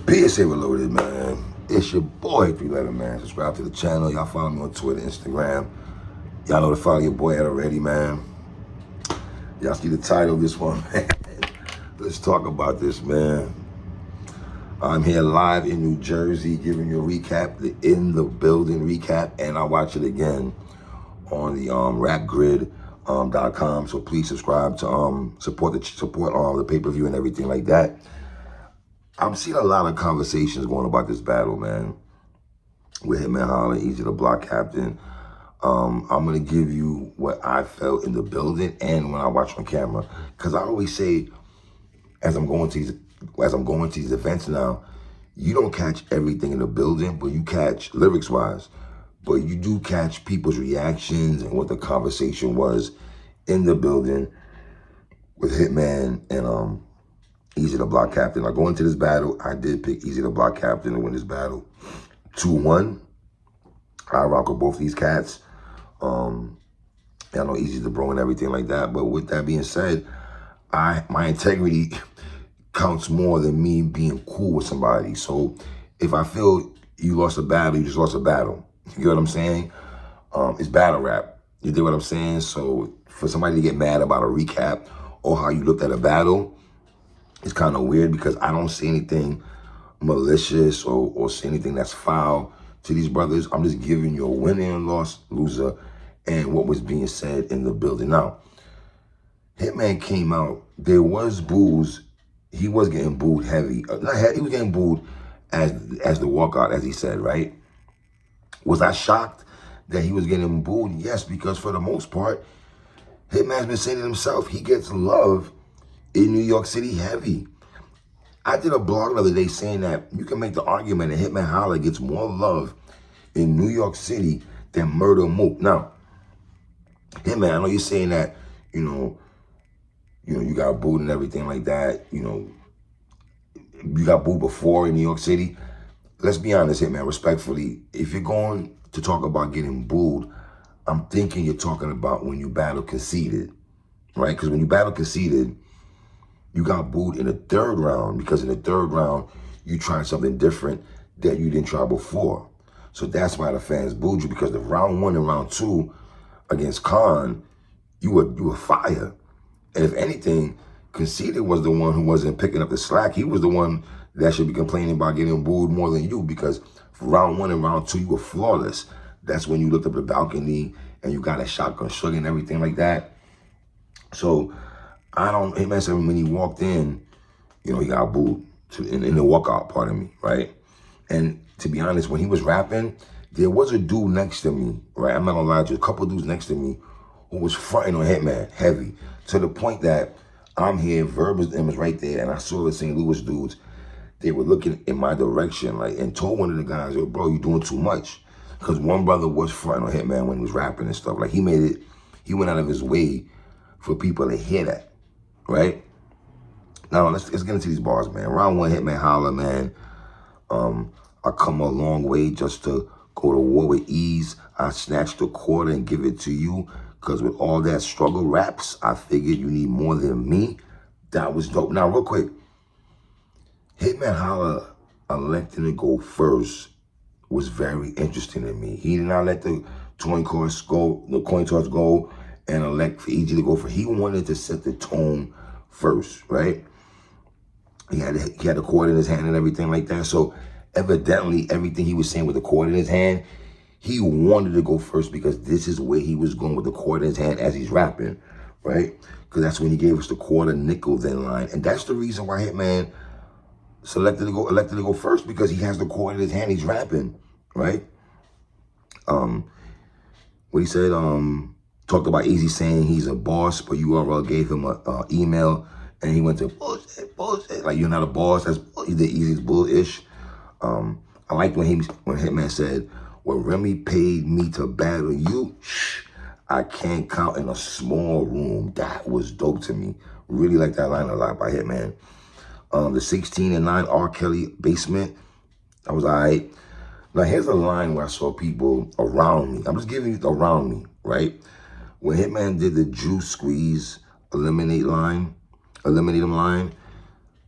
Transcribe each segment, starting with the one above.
PSA Reloaded, man. It's your boy, 3-letter man. Subscribe to the channel. Y'all follow me on Twitter, Instagram. Y'all know to follow your boy already, man. Y'all see the title of this one, man. Let's talk about this, man. I'm here live in New Jersey giving you a recap, the In the Building recap, and I'll watch it again on the rapgrid.com. So please subscribe to support the pay-per-view and everything like that. I'm seeing a lot of conversations going about this battle, man, with Hitman Holla, Eazy the Block Captain. I'm gonna give you what I felt in the building and when I watch on camera, because I always say, as I'm going to these events now, you don't catch everything in the building, but you catch lyrics-wise. But you do catch people's reactions and what the conversation was in the building with Hitman and Eazy the Block Captain. Now, going into this battle, I did pick Eazy the Block Captain to win this battle 2-1. I rock with both these cats. I know Eazy's the bro and everything like that. But with that being said, my integrity counts more than me being cool with somebody. So if I feel you lost a battle, you just lost a battle. You get what I'm saying? It's battle rap. You dig what I'm saying? So for somebody to get mad about a recap or how you looked at a battle, it's kind of weird because I don't see anything malicious or see anything that's foul to these brothers. I'm just giving you a winner and loser and what was being said in the building. Now, Hitman came out. There was boos. He was getting booed heavy. He was getting booed as the walkout, as he said, right? Was I shocked that he was getting booed? Yes, because for the most part, Hitman's been saying it himself. He gets love in New York City heavy. I did a blog the other day saying that you can make the argument that Hitman Holla gets more love in New York City than Murder Mook. Now, Hitman, I know you're saying that, you got booed and everything like that. You got booed before in New York City. Let's be honest, Hitman, respectfully, if you're going to talk about getting booed, I'm thinking you're talking about when you battle conceded, right? Because when you battle conceded, you got booed in the third round because in the third round, you tried something different that you didn't try before. So that's why the fans booed you, because the round 1 and round 2 against Khan, you were fire. And if anything, Conceited was the one who wasn't picking up the slack. He was the one that should be complaining about getting booed more than you, because for round 1 and round 2, you were flawless. That's when you looked up the balcony and you got a shotgun sugar and everything like that. So Hitman said when he walked in, he got booed in the walkout, pardon me, right? And to be honest, when he was rapping, there was a dude next to me, right? I'm not gonna lie to you, a couple dudes next to me who was fronting on Hitman heavy, to the point that I'm here, Verb was right there, and I saw the St. Louis dudes. They were looking in my direction, like, and told one of the guys, yo, bro, you doing too much. Because one brother was fronting on Hitman when he was rapping and stuff. Like, he went out of his way for people to hear that, right? Now, let's get into these bars, man. Round 1, Hitman Holla, man. I come a long way just to go to war with ease. I snatched a quarter and give it to you. Because with all that struggle raps, I figured you need more than me. That was dope. Now, real quick, Hitman Holla electing to go first was very interesting to me. He did not let the coin toss go and elect for Eazy to go first. He wanted to set the tone first, right? He had a cord in his hand and everything like that. So evidently, everything he was saying with the cord in his hand, he wanted to go first because this is where he was going with the cord in his hand as he's rapping, right? Because that's when he gave us the quarter nickel then line. And that's the reason why Hitman elected to go first, because he has the cord in his hand, he's rapping, right? What he said, talked about Eazy saying he's a boss, but URL gave him a email and he went to bullshit. Like, you're not a boss. He did Eazy's bullish. I liked when Hitman said, when Remy paid me to battle you, I can't count in a small room. That was dope to me. Really like that line a lot by Hitman. The 16-9 R. Kelly basement, that was all right. Now, here's a line where I saw people around me. I'm just giving you around me, right? When Hitman did the juice squeeze eliminate him line,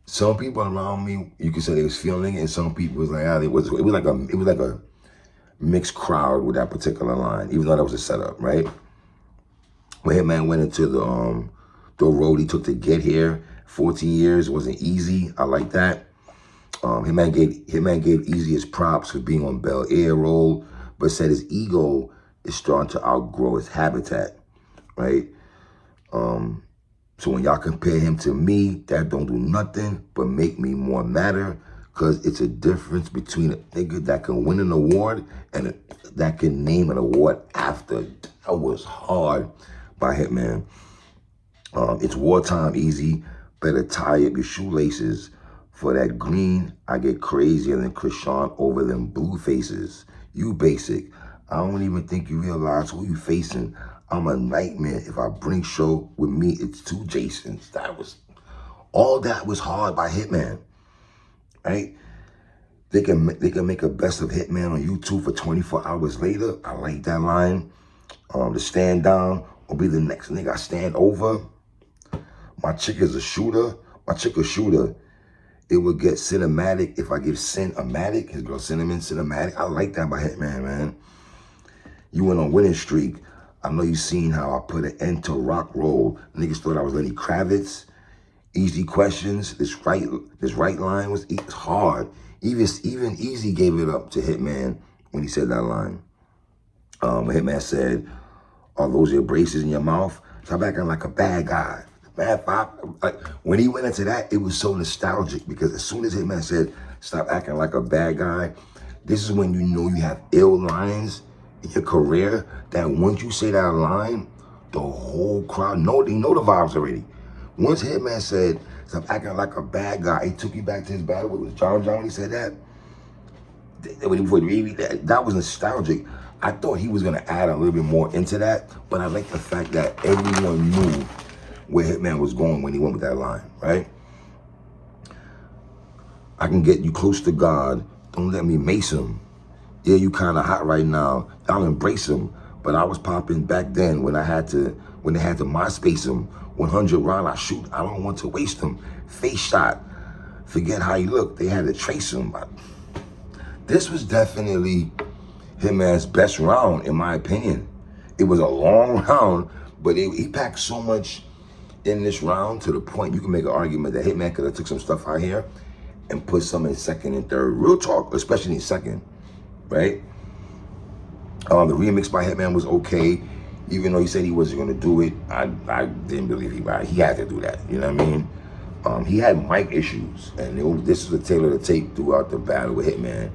Some people around me, you could say they was feeling it, and some people was like, it was like a mixed crowd with that particular line, even though that was a setup, right? When Hitman went into the road he took to get here, 14 years, wasn't easy. I like that. Hitman gave Eazy his props for being on Bel Air role, but said his ego is starting to outgrow his habitat, right? So when y'all compare him to me, that don't do nothing but make me more matter, because it's a difference between a nigga that can win an award and that can name an award after. That was hard by Hitman. It's wartime, Eazy. Better tie up your shoelaces. For that green, I get crazier than Krishan over them blue faces. You basic. I don't even think you realize who you facing. I'm a nightmare. If I bring show with me, it's two Jasons. All that was hard by Hitman, right? They can make a best of Hitman on YouTube for 24 hours later. I like that line. The stand down will be the next nigga I stand over. My chick is a shooter. My chick a shooter. It would get cinematic if I give Cinematic, his girl Cinnamon Cinematic. I like that by Hitman, man. You went on winning streak. I know you seen how I put an end to rock roll. Niggas thought I was Lenny Kravitz. Easy questions. This right line was hard. Even Eazy gave it up to Hitman when he said that line. When Hitman said, "Are those your braces in your mouth?" Stop acting like a bad guy. Bad five. Like, when he went into that, it was so nostalgic, because as soon as Hitman said, "Stop acting like a bad guy," this is when you know you have ill lines in your career, that once you say that line, the whole crowd they know the vibes already. Once Hitman said, "Stop acting like a bad guy," he took you back to his battle with John when he said that. That was nostalgic. I thought he was gonna add a little bit more into that, but I like the fact that everyone knew where Hitman was going when he went with that line, right? I can get you close to God. Don't let me mace him. Yeah, you kind of hot right now. I'll embrace him. But I was popping back then when they had to MySpace him. 100 round I shoot. I don't want to waste him. Face shot. Forget how he looked. They had to trace him. This was definitely Hitman's best round, in my opinion. It was a long round, but he packed so much in this round to the point you can make an argument that Hitman could have took some stuff out here and put some in second and third. Real talk, especially in second, right? The remix by Hitman was okay. Even though he said he wasn't going to do it, I didn't believe he had to do that. You know what I mean? He had mic issues, and this was a tale of the tape throughout the battle with Hitman.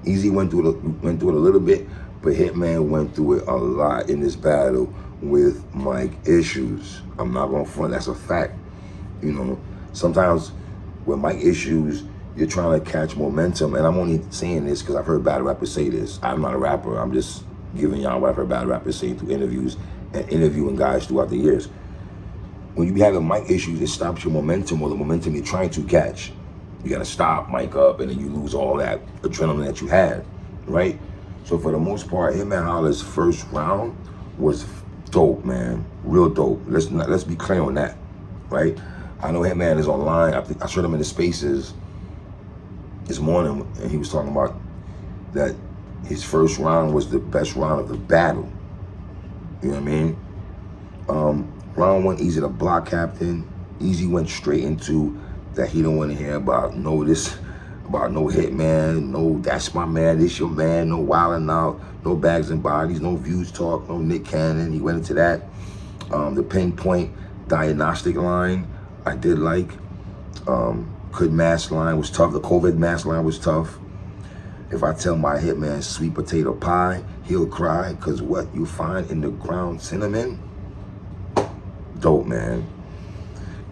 Eazy went through it a little bit, but Hitman went through it a lot in this battle with mic issues. I'm not gonna front, that's a fact. You know, sometimes with mic issues, you're trying to catch momentum, and I'm only saying this because I've heard battle rappers say this. I'm not a rapper, I'm just giving y'all what I've heard battle rappers say through interviews and interviewing guys throughout the years. When you have mic issues, it stops your momentum, or the momentum you're trying to catch. You gotta stop, mic up, and then you lose all that adrenaline that you had, right? So for the most part, Hitman Holla's first round was dope, man, real dope. Let's be clear on that, right? I know Hitman is online. I showed him in the spaces this morning, and he was talking about that his first round was the best round of the battle. You know what I mean? Round one, Eazy the block captain. Eazy went straight into that he don't want to hear about no Hitman, no that's my man, this your man, no wilding out, no bags and bodies, no views talk, no Nick Cannon. He went into that. The pinpoint diagnostic line, I did like. Could mask line was tough. The COVID mask line was tough. If I tell my Hitman sweet potato pie, he'll cry, because what you find in the ground, cinnamon. Dope, man.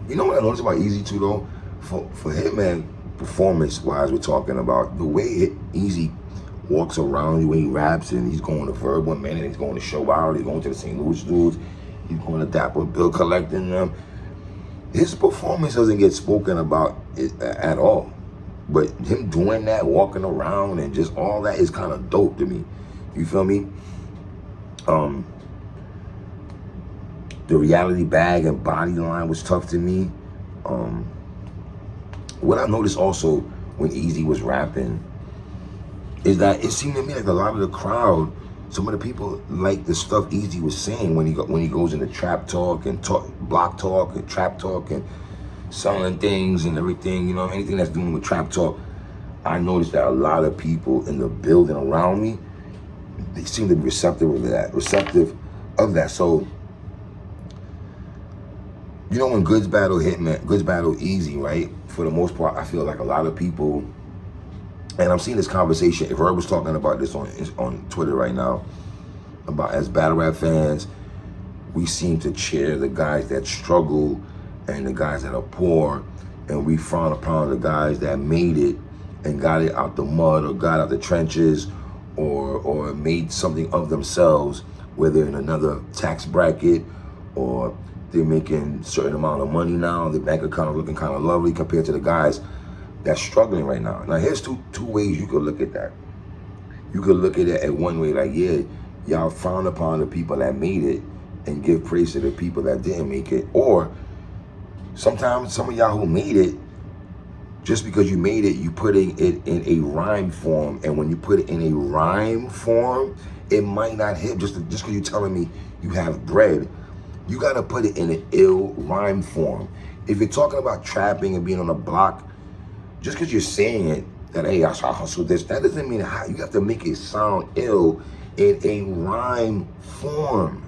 You know what I noticed about Eazy too, though? For Hitman, performance-wise, we're talking about the way Eazy walks around when he raps, and he's going to Verb one minute, he's going to Show Out, he's going to the St. Louis dudes, he's going to Dapper Bill collecting them. His performance doesn't get spoken about at all. But him doing that, walking around, and just all that is kind of dope to me. You feel me? The reality bag and body line was tough to me. what I noticed also when Eazy was rapping is that it seemed to me like a lot of the crowd, some of the people like the stuff Eazy was saying when he goes into trap talk and block talk and trap talk and selling things and everything, you know, anything that's doing with trap talk. I noticed that a lot of people in the building around me, they seem to be receptive of that. So, you know, when goods battle Eazy, right? For the most part, I feel like a lot of people, and I'm seeing this conversation. If Herb was talking about this on Twitter right now, about as battle rap fans, we seem to cheer the guys that struggle and the guys that are poor, and we frown upon the guys that made it and got it out the mud or got out the trenches or made something of themselves, whether in another tax bracket or they're making a certain amount of money now, their bank account is looking kind of lovely compared to the guys that's struggling right now. Now here's two ways you could look at that. You could look at it at one way, like, yeah, y'all frown upon the people that made it and give praise to the people that didn't make it. Or sometimes some of y'all who made it, just because you made it, you putting it in a rhyme form. And when you put it in a rhyme form, it might not hit. Just because you're telling me you have bread, you got to put it in an ill rhyme form. If you're talking about trapping and being on the block, just because you're saying it, that, hey, I hustle this, that doesn't mean how you have to make it sound ill in a rhyme form.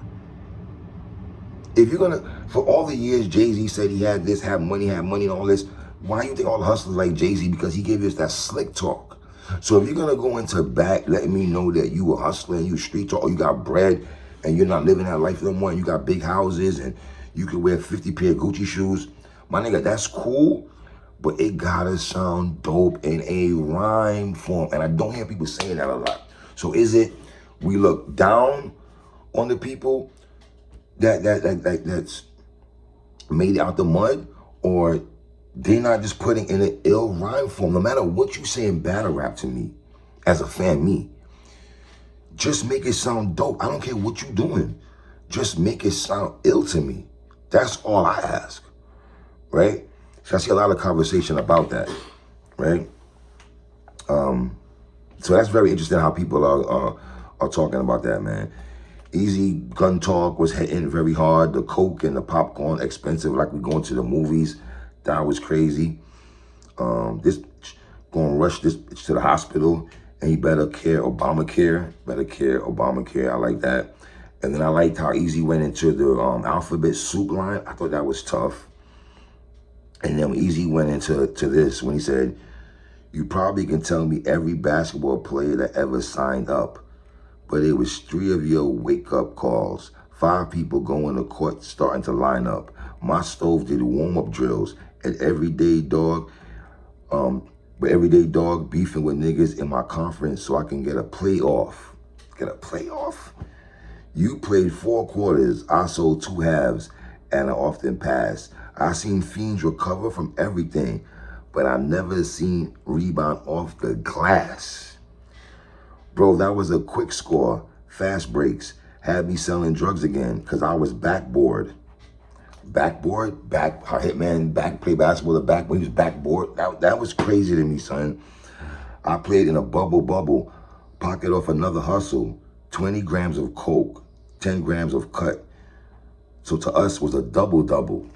If you're gonna, for all the years Jay-Z said he had this, had money and all this, why do you think all the hustlers like Jay-Z? Because he gave us that slick talk. So if you're gonna go into back letting me know that you were hustling, you street talk, or you got bread, and you're not living that life no more, and you got big houses, and you can wear 50 pair of Gucci shoes, my nigga, that's cool, but it gotta sound dope in a rhyme form. And I don't hear people saying that a lot. So is it we look down on the people that's made it out the mud, or they're not just putting in an ill rhyme form? No matter what you say in battle rap to me, as a fan, just make it sound dope. I don't care what you're doing. Just make it sound ill to me. That's all I ask, right? So I see a lot of conversation about that, right? So that's very interesting how people are talking about that, man. Eazy gun talk was hitting very hard. The coke and the popcorn expensive, like we going to the movies. That was crazy. This gonna rush this bitch to the hospital, and he better care Obamacare. Better care Obamacare. I like that. And then I liked how Eazy went into the alphabet soup line. I thought that was tough. And then when Eazy went into this, when he said, "You probably can tell me every basketball player that ever signed up, but it was 3 of your wake-up calls. 5 people going to court starting to line up. My stove did warm-up drills, and everyday dog beefing with niggas in my conference so I can get a playoff." Get a playoff? You played 4 quarters, I sold 2 halves, and I often passed. I seen fiends recover from everything, but I never seen rebound off the glass. Bro, that was a quick score, fast breaks, had me selling drugs again because I was backboard. Backboard? How Hitman play basketball, the backboard, he was backboard. That was crazy to me, son. I played in a bubble, pocket off another hustle, 20 grams of coke, 10 grams of cut. So to us was a double.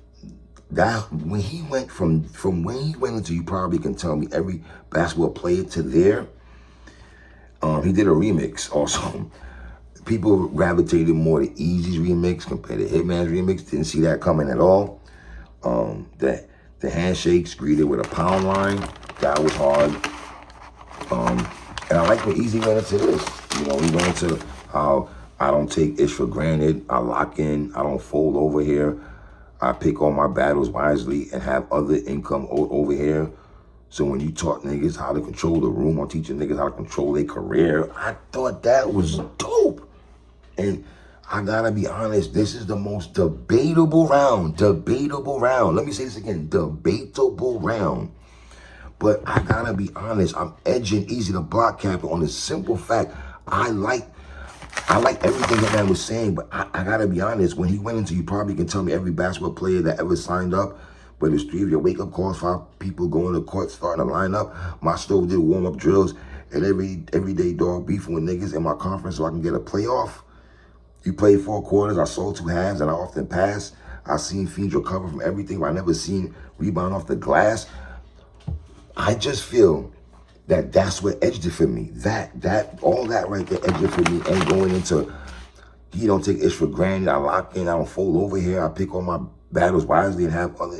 That when he went from when he went into, you probably can tell me every basketball player to there. He did a remix also. People gravitated more to Eazy's remix compared to Hitman's remix. Didn't see that coming at all. The handshakes greeted with a pound line. That was hard. And I like when Eazy went into this. You know, he went into how I don't take ish for granted. I lock in. I don't fold over here. I pick all my battles wisely and have other income over here. So when you taught niggas how to control the room, I'm teaching niggas how to control their career. I thought that was dope. And I gotta be honest, this is the most debatable round. Let me say this again, debatable round. But I gotta be honest, I'm edging Eazy the block captain on the simple fact, I like everything that man was saying, but I gotta be honest, when he went into, you probably can tell me every basketball player that ever signed up, But it's 3 of your wake-up calls, 5 people going to court, starting to line up. My stove did warm-up drills, and every day dog beefing with niggas in my conference so I can get a playoff. You played 4 quarters, I sold 2 halves, and I often pass. I seen fiends recover from everything, but I never seen rebound off the glass. I just feel that that's what edged it for me. All that right there edged it for me. And going into, you don't take ish for granted. I lock in, I don't fold over here. I pick all my battles wisely and have other,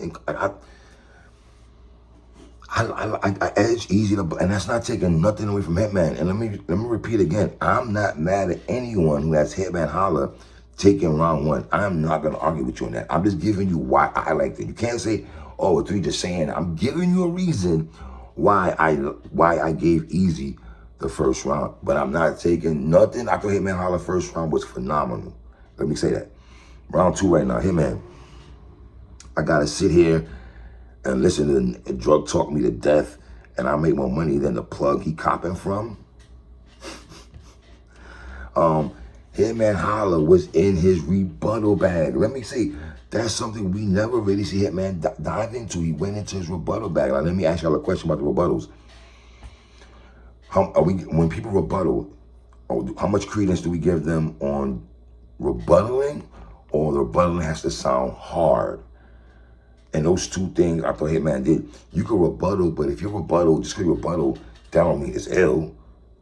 I edge easy to, and that's not taking nothing away from Hitman. And let me repeat again. I'm not mad at anyone who has Hitman Holla taking round 1. I'm not gonna argue with you on that. I'm just giving you why I liked it. You can't say, oh, 3 just saying that. I'm giving you a reason why I gave Eazy the first round. But I'm not taking nothing. I thought Hitman Holla first round was phenomenal. Let me say that. Round 2 right now, Hitman. I gotta sit here and listen to drug talk me to death, and I make more money than the plug he copping from. Hitman Holla was in his rebuttal bag. Let me say, that's something we never really see Hitman dive into. He went into his rebuttal bag. Now, let me ask y'all a question about the rebuttals. When people rebuttal, how much credence do we give them on rebuttaling, or the rebuttaling has to sound hard? And those 2 things I thought Hitman did. You can rebuttal, but if you rebuttal, just because you rebuttal, that don't mean it's ill.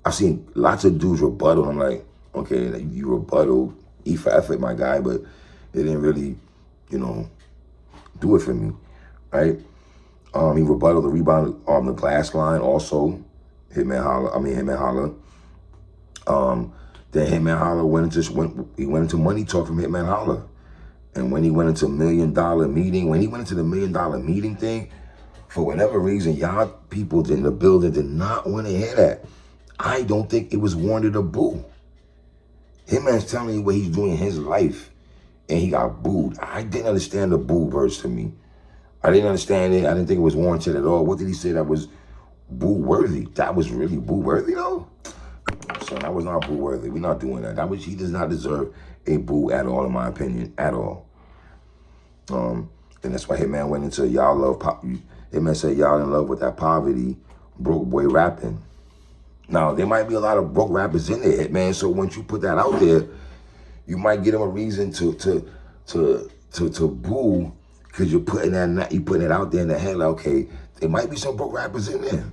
I've seen lots of dudes rebuttal. I'm like, okay, like you rebuttal, E for effort, my guy, but it didn't really, do it for me, right? He rebutted the rebound on the glass line also. Hitman Holla. Then Hitman Holla went into money talk from Hitman Holla. And when he went into $1 million meeting, when he went into the $1 million meeting thing, for whatever reason, y'all people in the building did not want to hear that. I don't think it was warranted a boo. Hitman's telling you what he's doing in his life, and he got booed. I didn't understand the boo verse to me. I didn't understand it. I didn't think it was warranted at all. What did he say that was boo-worthy? That was really boo-worthy, though? So that was not boo-worthy. We're not doing that. He does not deserve a boo at all, in my opinion, at all. And that's why Hitman went into y'all love pop. Hitman said y'all in love with that poverty, broke boy rapping. Now, there might be a lot of broke rappers in there, Hitman, so once you put that out there, you might get them a reason to boo, because you're putting it out there in the head, like, okay, there might be some broke rappers in there,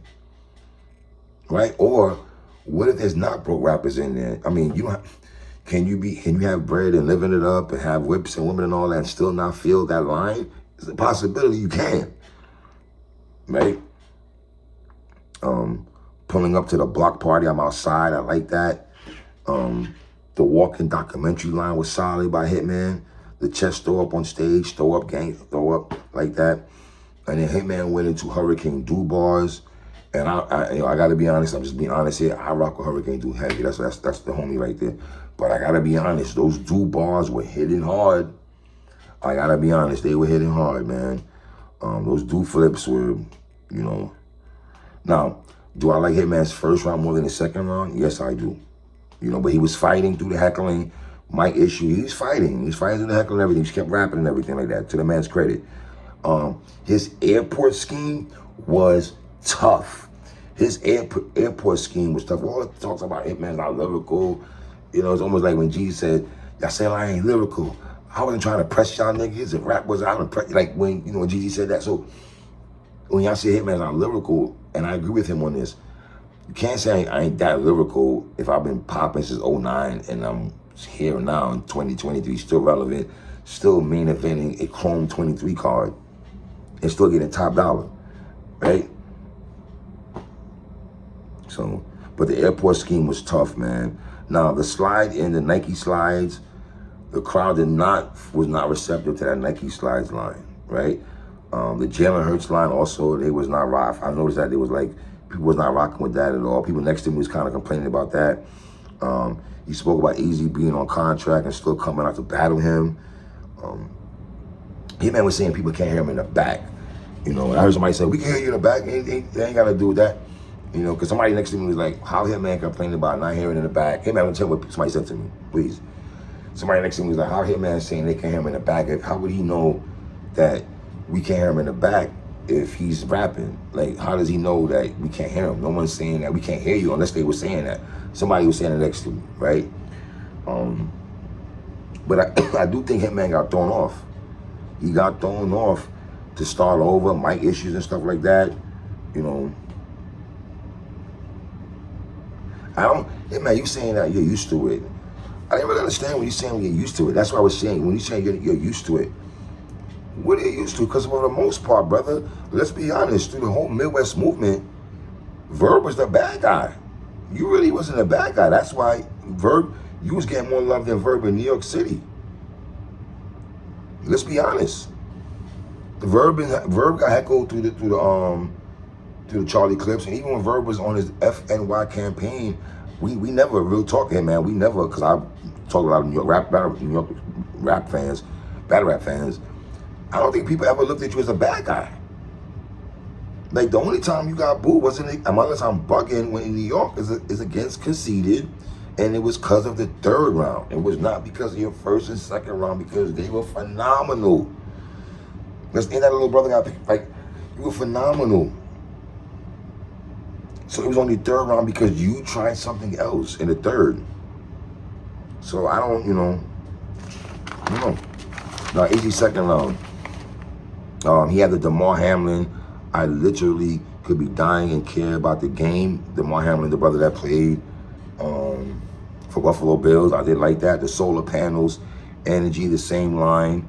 right? Or what if there's not broke rappers in there? I mean, can you have bread and living it up and have whips and women and all that and still not feel that line? It's a possibility you can, right? Pulling up to the block party, I'm outside, I like that. The walking documentary line was solid by Hitman. The chest throw up on stage, throw up, like that. And then Hitman went into Hurricane Do bars. And I gotta be honest, I'm just being honest here. I rock with Hurricane Do heavy. That's the homie right there. But I gotta be honest, those Do bars were hitting hard. I gotta be honest, they were hitting hard, man. Those Do flips were, Now, do I like Hitman's first round more than his second round? Yes, I do. But he was fighting through the heckling. Mic issue, he was fighting through the heckling and everything. He just kept rapping and everything like that, to the man's credit. His airport scheme was tough. His airport scheme was tough. All it talks about Hitman's not lyrical. It's almost like when G said, y'all say I ain't lyrical. I wasn't trying to press y'all niggas. If rap was out of press, like when, Gigi said that. So when y'all say Hitman's not lyrical, and I agree with him on this, you can't say I ain't that lyrical if I've been popping since 09 and I'm here now in 2023, still relevant, still main eventing a Chrome 23 card, and still getting top dollar, right? So, but the airport scheme was tough, man. Now, the slide in the Nike slides, the crowd was not receptive to that Nike slides line, right? The Jalen Hurts line also, they was not rock. I noticed that there was people was not rocking with that at all. People next to me was kind of complaining about that. He spoke about Eazy being on contract and still coming out to battle him. Hitman was saying people can't hear him in the back. And I heard somebody say, we can hear you in the back. They ain't got to do with that. Because somebody next to me was like, how Hitman complaining about not hearing in the back? Hitman, will tell me what somebody said to me, please. Somebody next to me was like, how Hitman saying they can't hear him in the back? How would he know that we can't hear him in the back if he's rapping. Like, how does he know that we can't hear him? No one's saying that we can't hear you unless they were saying that. Somebody was saying it next to me, right? But I do think Hitman got thrown off. He got thrown off to start over, mic issues and stuff like that. You know, Hitman, you saying that you're used to it. I didn't really understand when you're saying you're used to it. That's what I was saying. When you saying you're used to it, what are you used to? Because for the most part, brother, let's be honest, through the whole Midwest movement, Verb was the bad guy. You really wasn't a bad guy. That's why Verb, you was getting more love than Verb in New York City. Let's be honest. Verb got heckled through the Charlie Clips, and even when Verb was on his FNY campaign, we never real talk here, man. We never, because I talk a lot of New York rap fans, battle rap fans. I don't think people ever looked at you as a bad guy. Like, the only time you got booed wasn't, unless I'm bugging, when in New York is against Conceited, and it was because of the third round. It was not because of your first and second round, because they were phenomenal. Let's end that little brother got picked. Like, you were phenomenal. So it was only third round because you tried something else in the third. So I don't, No, Eazy second round. He had the DeMar Hamlin. I literally could be dying and care about the game. DeMar Hamlin, the brother that played for Buffalo Bills. I did like that. The solar panels, energy, the same line.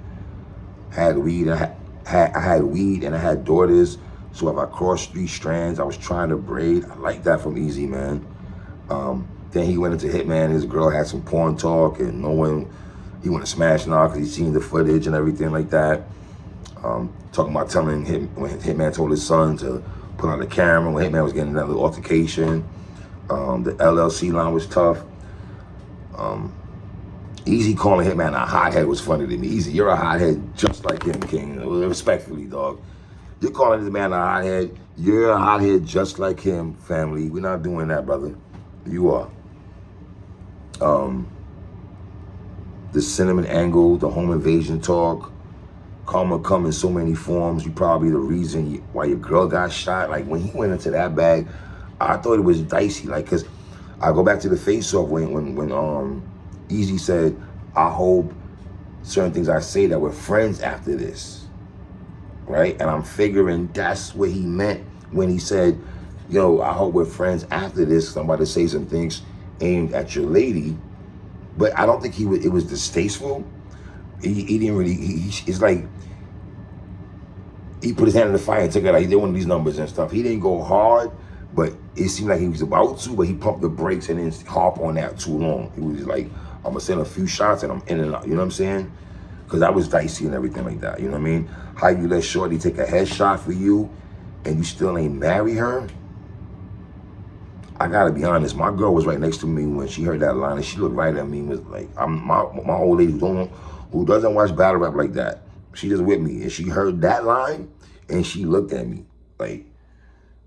Had weed. I had weed and I had daughters. So if I crossed 3 strands, I was trying to braid. I like that from Eazy, man. Then he went into Hitman. His girl had some porn talk, and he went to smash now because he seen the footage and everything like that. Talking about telling him when Hitman told his son to put on the camera when Hitman was getting another altercation. The LLC line was tough. Eazy calling Hitman a hothead was funny to me. Eazy, you're a hothead just like him, King. Respectfully, dog. You're calling this man a hothead. You're a hothead just like him, family. We're not doing that, brother. You are. The cinnamon angle, the home invasion talk, karma come in so many forms. You probably the reason why your girl got shot. Like, when he went into that bag, I thought it was dicey. Like, cause I go back to the face-off when Eazy said, I hope certain things I say that we're friends after this, right? And I'm figuring that's what he meant when he said, yo, I hope we're friends after this. I'm about to say some things aimed at your lady. But I don't think it was distasteful. He didn't really, it's like, he put his hand in the fire and took it out. He did one of these numbers and stuff. He didn't go hard, but it seemed like he was about to, but he pumped the brakes and didn't harp on that too long. He was like, I'm gonna send a few shots and I'm in and out, you know what I'm saying? Because that was dicey and everything like that, you know what I mean? How you let Shorty take a headshot for you and you still ain't marry her? I gotta be honest, my girl was right next to me when she heard that line, and she looked right at me and was like, my old lady who doesn't watch battle rap like that, she just with me, and she heard that line and she looked at me like,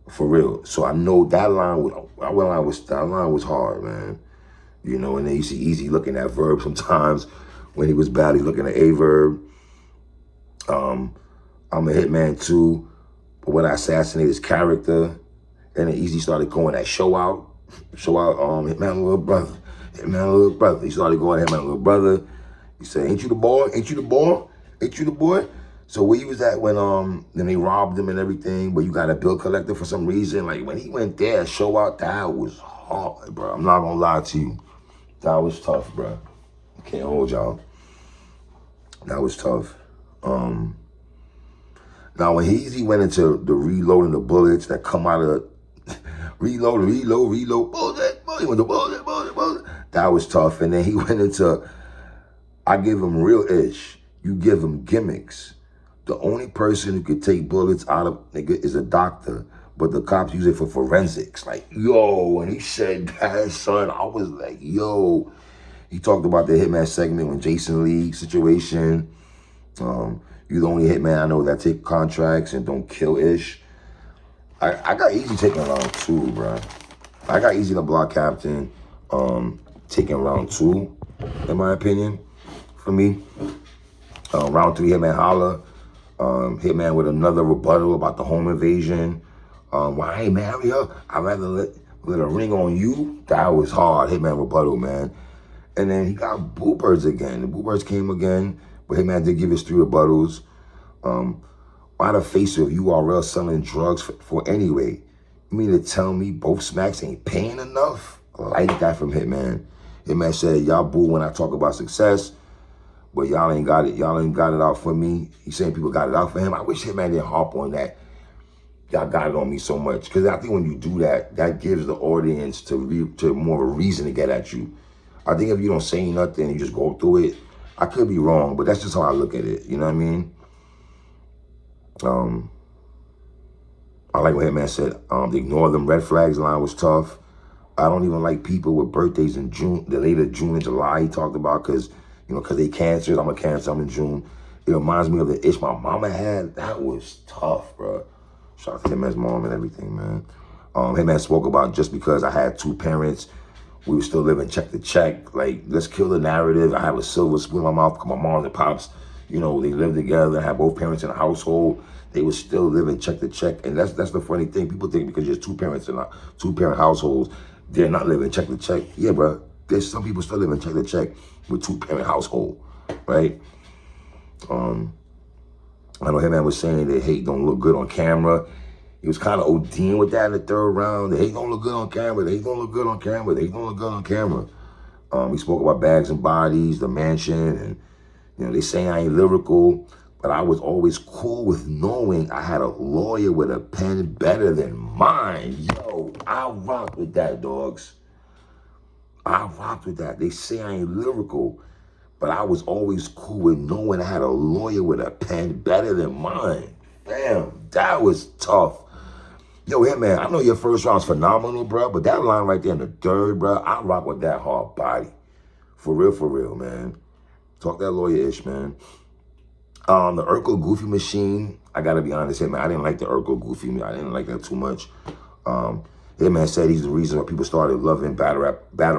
for real. So I know that line was hard, man. You know, and then you see Eazy looking at Verb sometimes when he was bad. He's looking at Verb. I'm a hitman too, but when I assassinate his character, and then Eazy started going that show out, Hitman little brother, Hitman little brother. He started going Hitman little brother. He said, ain't you the boy? Ain't you the boy? Ain't you the boy? So where you was at when then they robbed him and everything, but you got a bill collector for some reason? Like, when he went there, show out, that was hard, bro. I'm not gonna lie to you. That was tough, bro. Can't hold y'all. That was tough. Now when Eazy went into the reloading the bullets that come out of reload, bullet, bullet. That was tough. And then he went into, I give him real ish. You give him gimmicks. The only person who could take bullets out of nigga is a doctor, but the cops use it for forensics. Like, yo, when he said that, son, I was like, yo. He talked about the Hitman segment when Jason Lee situation. You the only Hitman I know that take contracts and don't kill ish. I got Eazy taking round 2, bro. I got Eazy the block captain taking round 2, in my opinion, for me. Round 3, Hitman Holla. Hitman with another rebuttal about the home invasion. Why I ain't marry her? I'd rather let a ring on you. That was hard. Hitman rebuttal, man. And then he got Boo Birds again. The Boo Birds came again, but Hitman did give his 3 rebuttals. Why the face of URL selling drugs for anyway? You mean to tell me both smacks ain't paying enough? I like that from Hitman. Hitman said, y'all boo when I talk about success, but y'all ain't got it. Y'all ain't got it out for me. He's saying people got it out for him. I wish Hitman didn't harp on that. Y'all got it on me so much. Because I think when you do that, that gives the audience to more of a reason to get at you. I think if you don't say nothing, you just go through it. I could be wrong, but that's just how I look at it. You know what I mean? I like what Hitman said. The ignore them red flags line was tough. I don't even like people with birthdays in June, the later June and July he talked about, because they cancers. I'm a Cancer, I'm in June. It reminds me of the itch my mama had. That was tough, bro. Shout out to Hitman's mom and everything, man. Hitman spoke about just because I had 2 parents, we were still living check to check. Like, let's kill the narrative. I have a silver spoon in my mouth because my mom and pops, they lived together, had both parents in the household. They were still living check to check. And that's the funny thing. People think because there's 2 parents in 2-parent households, they're not living check to check. Yeah, bro. There's some people still living check to check with 2-parent household, right? I know Hitman was saying that hate don't look good on camera. He was kind of ODing with that in the 3rd round. The hate don't look good on camera. The hate don't look good on camera. The hate don't look good on camera. He spoke about Bags and Bodies, the mansion, and they say I ain't lyrical, but I was always cool with knowing I had a lawyer with a pen better than mine. Yo, I rock with that, dogs. I rock with that. They say I ain't lyrical, but I was always cool with knowing I had a lawyer with a pen better than mine. Damn, that was tough. Yo, Hitman, I know your first round's phenomenal, bro, but that line right there in the 3rd, bro, I rock with that hard body. For real, man. Talk that lawyer-ish, man. The Urkel Goofy Machine, I gotta be honest, Hitman, I didn't like the Urkel Goofy. I didn't like that too much. Hitman said he's the reason why people started loving battle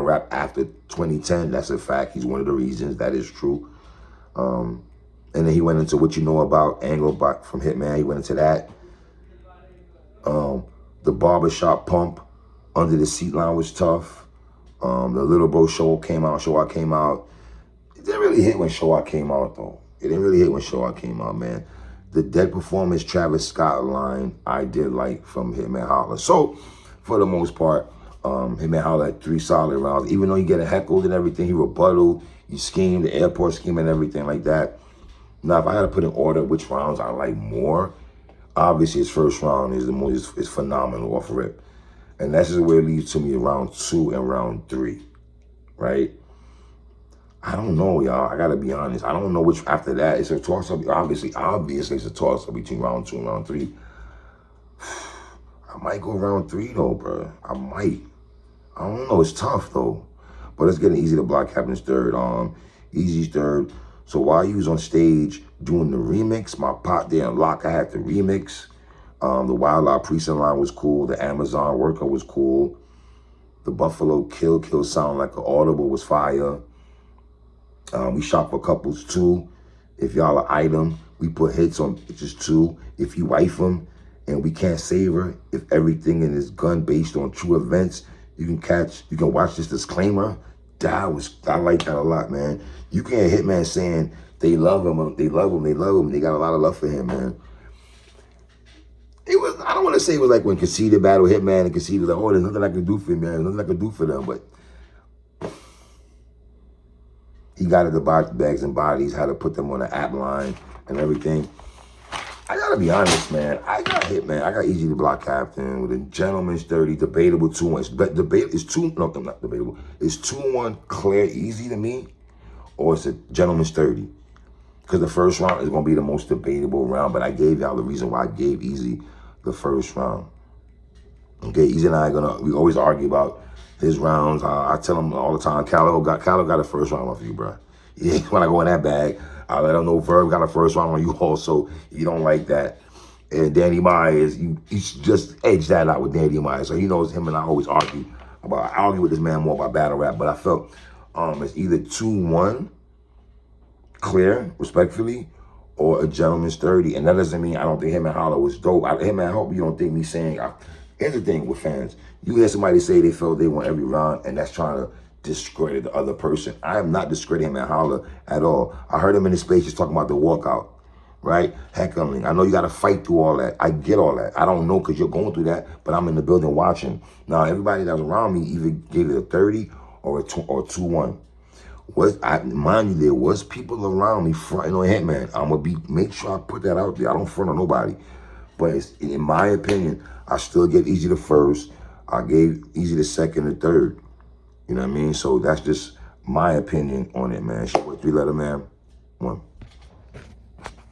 rap after 2010. That's a fact. He's one of the reasons. That is true. And then he went into what you know about Angle from Hitman. He went into that. The barbershop pump under the seat line was tough. The Little Bro show came out. It didn't really hit when Show came out, though. It didn't really hit when Show came out, man. The Dead Performance Travis Scott line I did like from Hitman Holla. So, for the most part, Hitman Holla had 3 solid rounds. Even though he get heckled and everything, he rebutted, he schemed, the airport scheme and everything like that. Now, if I had to put in order which rounds I like more, obviously his first round is phenomenal off rip. And that's just where it leads to me round 2 and round 3, right? I don't know, y'all. I gotta be honest. I don't know which after that. It's a toss-up. Obviously, it's a toss-up between round 2 and round 3. I might go round 3 though, bro. I might. I don't know. It's tough though. But let's get an Eazy the Block Captain's 3rd. Eazy's 3rd. So while you was on stage doing the remix, my pot there and Lock, I had the remix. The Wild Out Precinct line was cool. The Amazon Worker was cool. The Buffalo Kill sound like an audible was fire. We shop for couples too. If y'all an item, we put hits on bitches too. If you wife them and we can't save her, if everything in this gun based on true events, you can watch this disclaimer. I like that a lot, man. You can't hit man saying they love him, they got a lot of love for him, man. I don't want to say it was like when Conceited battle Hitman and Conceited, like, oh, there's nothing I can do for him, man. There's nothing I can do for them, but he got it, the Bags and Bodies, how to put them on the app line and everything. I gotta be honest, man. I got Hitman. I got Eazy the Block Captain with a Gentleman's 30, debatable 2-1. But not debatable. It's 2-1 clear Eazy to me, or it's a Gentleman's 30. Because the first round is gonna be the most debatable round, but I gave y'all the reason why I gave Eazy the first round. Okay, Eazy and I we always argue about his rounds. I tell him all the time, Callo got a first round off you, bro. Yeah, when I go in that bag, I let him know Verb got a first round on you also. You don't like that. And Danny Myers, he's just edged that out with Danny Myers. So he knows him and I always argue with this man more about battle rap, but I felt it's either 2-1, clear, respectfully, or a gentleman's 30. And that doesn't mean I don't think Hitman Holla was dope. Hitman, I hope you don't think me saying, here's the thing with fans. You hear somebody say they felt they won every round, and that's trying to discredit the other person. I am not discrediting Hitman Holla at all. I heard him in the space just talking about the walkout, right? Heckling. I know you got to fight through all that. I get all that. I don't know because you're going through that, but I'm in the building watching. Now, everybody that was around me either gave it a 30 or a 2-1. Mind you, there was people around me fronting on Hitman. I'm gonna make sure I put that out there. I don't front on nobody, but in my opinion, I still give Eazy the first. I gave Eazy the second and third. You know what I mean? So that's just my opinion on it, man. Short 3-letter man. 1.